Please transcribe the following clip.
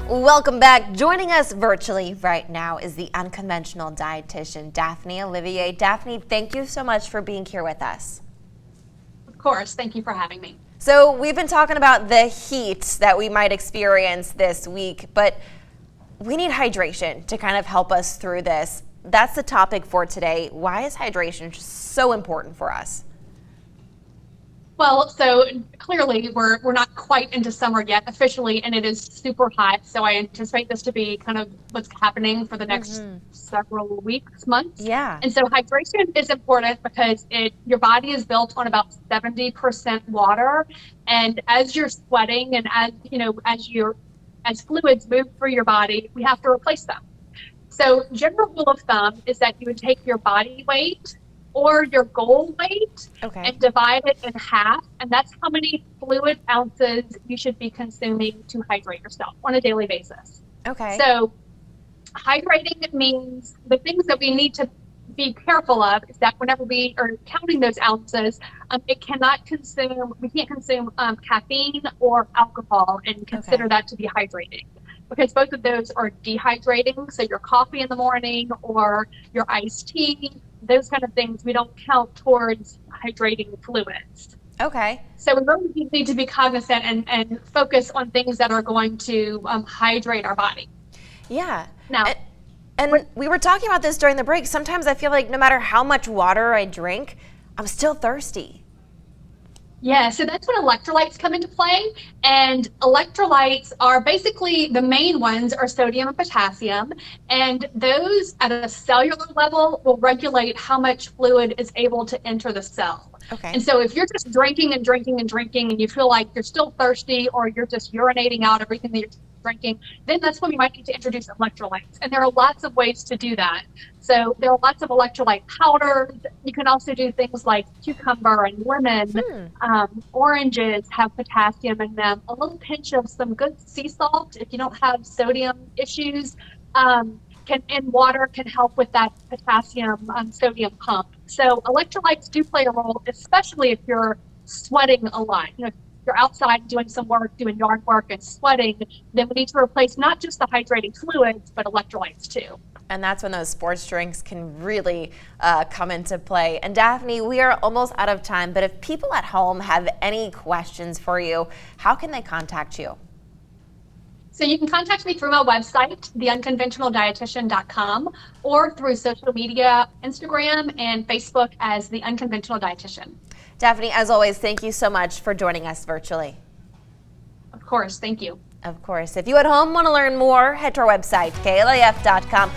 Welcome back. Joining us virtually right now is the Unconventional Dietitian, Daphne Olivier. Daphne, thank you so much for being here with us. Of course, thank you for having me. So we've been talking about the heat that we might experience this week, but we need hydration to kind of help us through this. That's the topic for today. Why is hydration so important for us? Well, so clearly we're not quite into summer yet officially, and it is super hot. So I anticipate this to be kind of what's happening for the next several weeks, months. Yeah. And so hydration is important because your body is built on about 70% water, and as you're sweating and as fluids move through your body, we have to replace them. So general rule of thumb is that you would take your body weight or your goal weight and divide it in half, and that's how many fluid ounces you should be consuming to hydrate yourself on a daily basis. Okay. So hydrating means the things that we need to be careful of is that whenever we are counting those ounces, we can't consume caffeine or alcohol and consider that to be hydrating, because both of those are dehydrating. So your coffee in the morning or your iced tea, those kind of things, we don't count towards hydrating fluids. Okay. So we really need to be cognizant and focus on things that are going to hydrate our body. Yeah. Now, and we were talking about this during the break. Sometimes I feel like no matter how much water I drink, I'm still thirsty. Yeah, so that's when electrolytes come into play. And electrolytes are basically, the main ones are sodium and potassium. And those at a cellular level will regulate how much fluid is able to enter the cell. Okay. And so if you're just drinking and drinking and drinking and you feel like you're still thirsty, or you're just urinating out everything that you're drinking, then that's when we might need to introduce electrolytes. And there are lots of ways to do that. So there are lots of electrolyte powders. You can also do things like cucumber and lemon. Oranges have potassium in them. A little pinch of some good sea salt, if you don't have sodium issues, and water can help with that potassium sodium pump. So electrolytes do play a role, especially if you're sweating a lot. If you're outside doing some work, doing yard work and sweating, then we need to replace not just the hydrating fluids, but electrolytes too. And that's when those sports drinks can really come into play. And Daphne, we are almost out of time, but if people at home have any questions for you, how can they contact you? So you can contact me through my website, theunconventionaldietitian.com, or through social media, Instagram and Facebook as The Unconventional Dietitian. Daphne, as always, thank you so much for joining us virtually. Of course, thank you. Of course. If you at home want to learn more, head to our website, klaf.com.